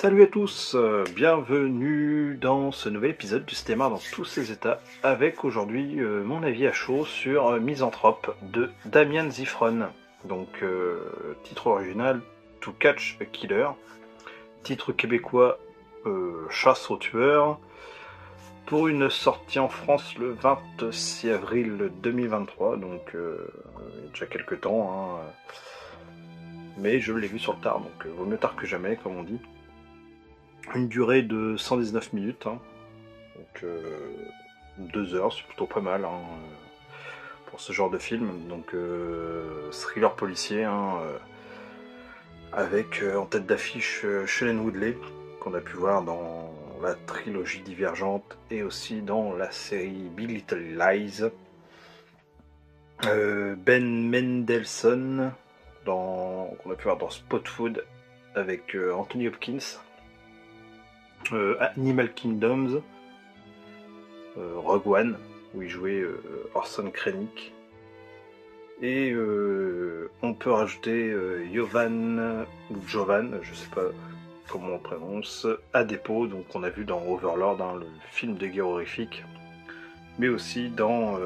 Salut à tous, bienvenue dans ce nouvel épisode du cinéma dans tous ses états, avec aujourd'hui mon avis à chaud sur Misanthrope de Damien Zifron. Donc titre original To Catch a Killer, titre québécois Chasse au tueur, pour une sortie en France le 26 avril 2023, donc il y a déjà quelques temps, mais je l'ai vu sur le tard, donc vaut mieux tard que jamais comme on dit. Une durée de 119 minutes, donc 2 heures, c'est plutôt pas mal pour ce genre de film. Donc thriller policier, avec en tête d'affiche Shailene Woodley, qu'on a pu voir dans la trilogie Divergente et aussi dans la série Big Little Lies. Ben Mendelsohn, qu'on a pu voir dans Spot Food avec Anthony Hopkins. Animal Kingdoms, Rogue One, où il jouait Orson Krennic. Et on peut rajouter Jovan, je sais pas comment on prononce, Adepo, donc on a vu dans Overlord, le film de guerre horrifique, mais aussi dans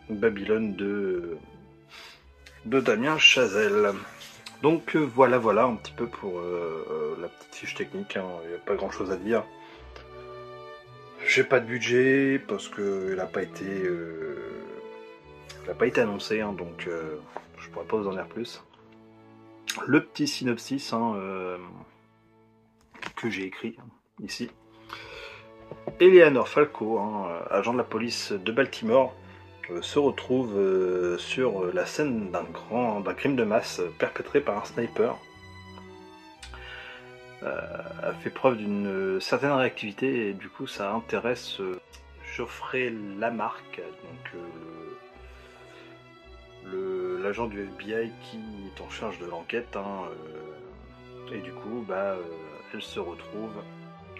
Babylone de Damien Chazelle. Donc voilà un petit peu pour la petite fiche technique, il n'y a pas grand chose à dire. J'ai pas de budget parce qu'il n'a pas été annoncé, donc je pourrais pas vous en dire plus. Le petit synopsis que j'ai écrit ici. Eleanor Falco, agent de la police de Baltimore, se retrouve sur la scène d'un crime de masse perpétré par un sniper. A fait preuve d'une certaine réactivité et du coup ça intéresse Geoffrey Lamarck, donc l'agent du FBI qui est en charge de l'enquête, et du coup elle se retrouve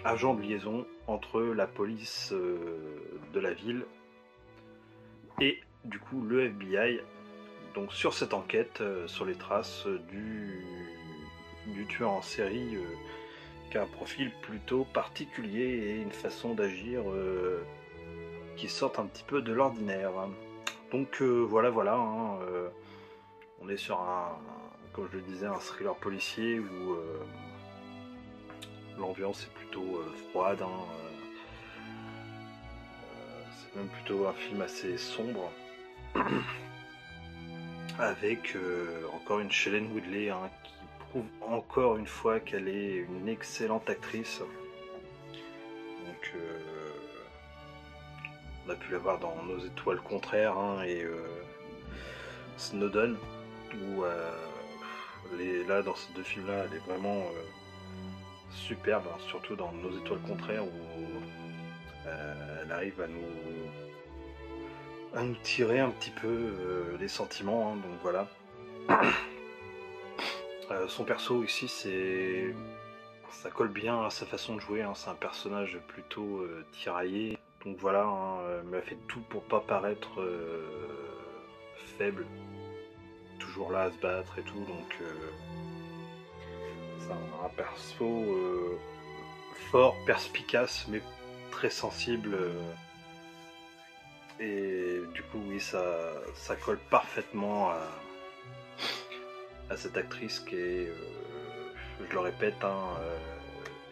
agent de liaison entre la police de la ville et du coup le FBI, donc sur cette enquête sur les traces du tueur en série qui a un profil plutôt particulier et une façon d'agir qui sortent un petit peu de l'ordinaire. Donc voilà, on est sur comme je le disais, un thriller policier où l'ambiance est plutôt froide, c'est même plutôt un film assez sombre, avec encore une Shailene Woodley qui prouve encore une fois qu'elle est une excellente actrice. Donc on a pu la voir dans Nos étoiles contraires et Snowden, où là dans ces deux films là elle est vraiment superbe, surtout dans Nos étoiles contraires où elle arrive à nous tirer un petit peu les sentiments, donc voilà. Son perso ici, ça colle bien à sa façon de jouer, c'est un personnage plutôt tiraillé, donc voilà, mais elle fait tout pour pas paraître faible, toujours là à se battre et tout, donc c'est un perso fort, perspicace, mais très sensible, et du coup oui, ça colle parfaitement à cette actrice qui est, je le répète,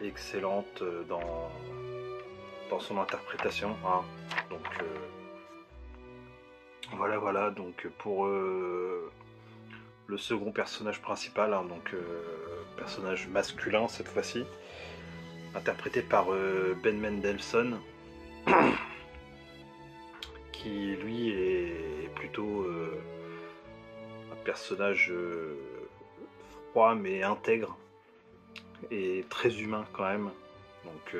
excellente dans son interprétation, donc voilà, donc pour le second personnage principal, donc personnage masculin cette fois-ci, interprété par Ben Mendelsohn, qui lui est plutôt un personnage froid mais intègre et très humain quand même, donc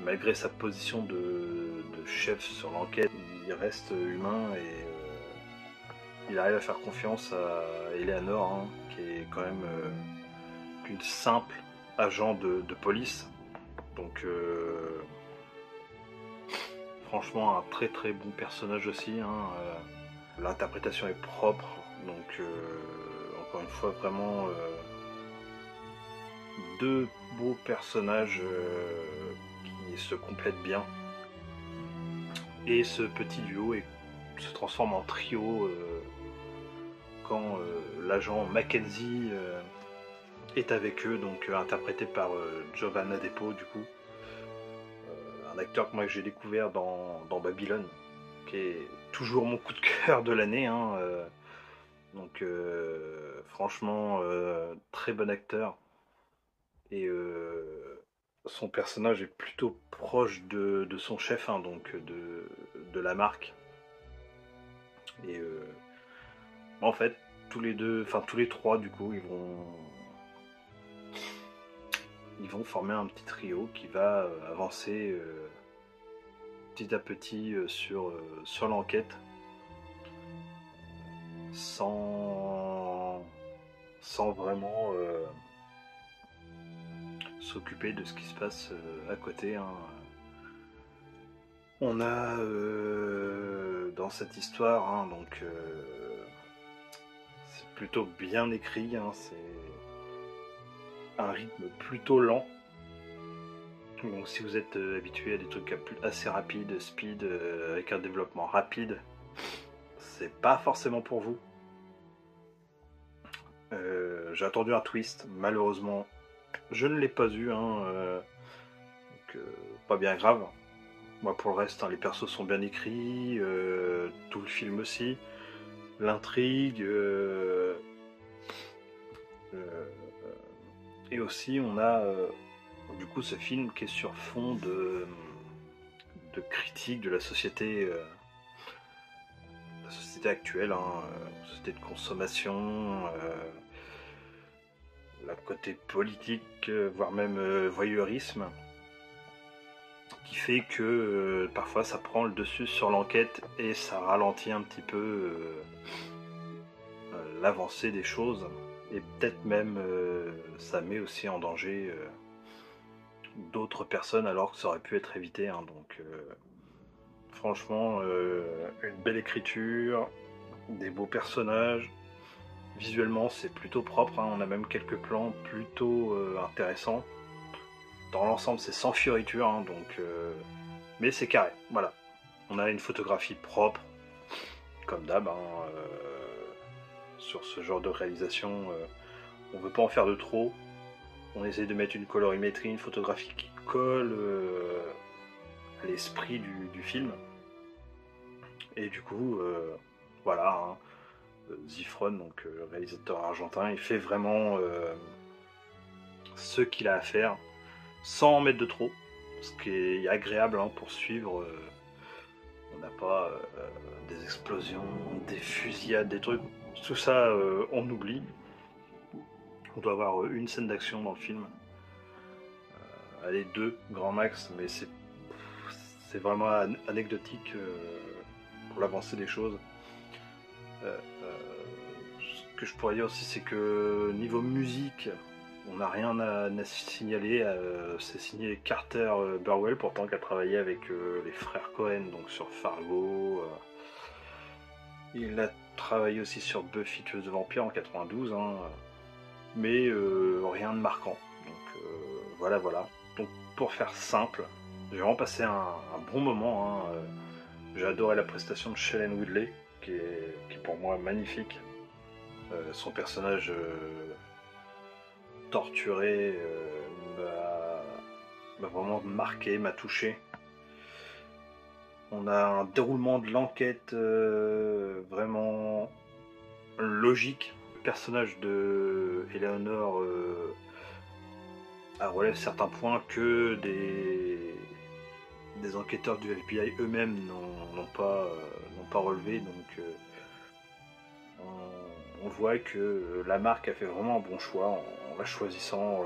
malgré sa position de chef sur l'enquête, il reste humain et il arrive à faire confiance à Eleanor, qui est quand même qu'une simple agent de police, donc franchement un très très bon personnage aussi, l'interprétation est propre, donc encore une fois vraiment deux beaux personnages qui se complètent bien. Et ce petit duo se transforme en trio quand l'agent Mackenzie est avec eux, donc interprété par Jovan Adepo du coup. Un acteur que moi j'ai découvert dans Babylone, qui est toujours mon coup de cœur de l'année. Hein, donc franchement, très bon acteur. Et son personnage est plutôt proche de son chef, hein, donc de la marque. Et en fait, tous les trois, du coup, ils vont former un petit trio qui va avancer petit à petit sur l'enquête, sans vraiment s'occuper de ce qui se passe à côté. Hein. On a dans cette histoire, hein, donc c'est plutôt bien écrit, hein, c'est un rythme plutôt lent. Donc si vous êtes habitué à des trucs assez rapides, speed, avec un développement rapide, c'est pas forcément pour vous. J'ai attendu un twist, malheureusement je ne l'ai pas eu, hein, donc pas bien grave. Moi pour le reste, hein, les persos sont bien écrits, tout le film aussi, l'intrigue, et aussi on a du coup ce film qui est sur fond de critique de la société actuelle, hein, société de consommation, la côté politique, voire même voyeurisme, qui fait que parfois ça prend le dessus sur l'enquête et ça ralentit un petit peu l'avancée des choses, et peut-être même ça met aussi en danger d'autres personnes alors que ça aurait pu être évité, hein, donc franchement une belle écriture, des beaux personnages, visuellement c'est plutôt propre, hein, on a même quelques plans plutôt intéressants. Dans l'ensemble c'est sans fioriture, hein, donc mais c'est carré, voilà. On a une photographie propre, comme d'hab, hein, sur ce genre de réalisation. On veut pas en faire de trop. On essaie de mettre une colorimétrie, une photographie qui colle à l'esprit du film. Et du coup, voilà, hein, Zifron, donc réalisateur argentin, il fait vraiment ce qu'il a à faire, sans en mettre de trop, ce qui est agréable, hein, pour suivre. On n'a pas des explosions, des fusillades, des trucs. Tout ça, on oublie. On doit avoir une scène d'action dans le film. Allez, deux, grand max, mais c'est vraiment anecdotique pour l'avancée des choses. Ce que je pourrais dire aussi, c'est que niveau musique, on n'a rien à signaler. C'est signé Carter Burwell, pourtant qui a travaillé avec les frères Cohen, donc sur Fargo. Il a travaillé aussi sur Buffy tueuse de vampires en 92, hein, mais rien de marquant. Donc voilà. Donc pour faire simple, j'ai vraiment passé un bon moment. Hein. J'ai adoré la prestation de Shailene Woodley, qui est pour moi magnifique. Son personnage torturé m'a vraiment marqué, m'a touché. On a un déroulement de l'enquête vraiment logique. Le personnage de Eleanor relève certains points que des enquêteurs du FBI eux-mêmes n'ont pas relevé. Donc on voit que la marque a fait vraiment un bon choix en la choisissant,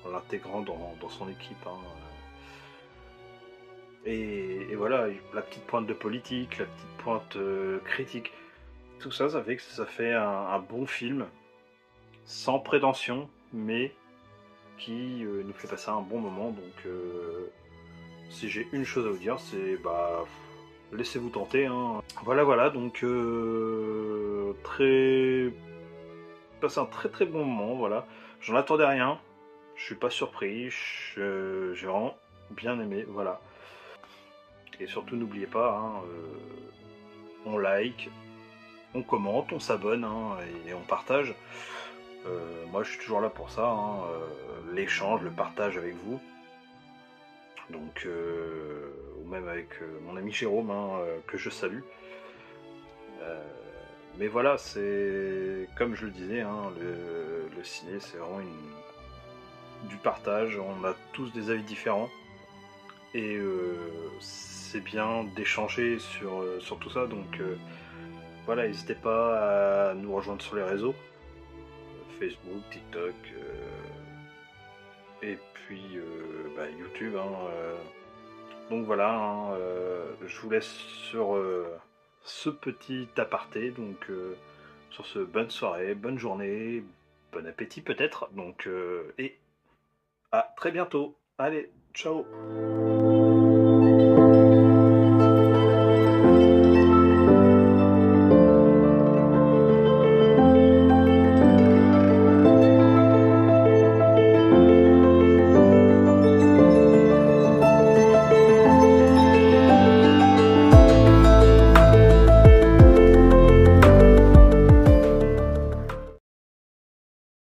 en l'intégrant dans son équipe. Hein. Et voilà, la petite pointe de politique, la petite pointe critique, tout ça, ça fait que ça fait un bon film, sans prétention, mais qui nous fait passer un bon moment. Donc si j'ai une chose à vous dire, c'est laissez-vous tenter. Hein. Voilà, donc très passé un très très bon moment, voilà. J'en attendais rien, je suis pas surpris, j'ai vraiment bien aimé, voilà. Et surtout n'oubliez pas, hein, on like, on commente, on s'abonne hein, et on partage. Moi je suis toujours là pour ça, hein, l'échange, le partage avec vous. Donc, ou même avec mon ami Jérôme, hein, que je salue. Mais voilà, c'est comme je le disais, hein, le ciné c'est vraiment du partage, on a tous des avis différents. Et c'est bien d'échanger sur tout ça, donc voilà, n'hésitez pas à nous rejoindre sur les réseaux, Facebook, TikTok, et puis YouTube. Hein, donc voilà, hein, je vous laisse sur ce petit aparté, donc sur ce bonne soirée, bonne journée, bon appétit peut-être, donc et à très bientôt. Allez, ciao.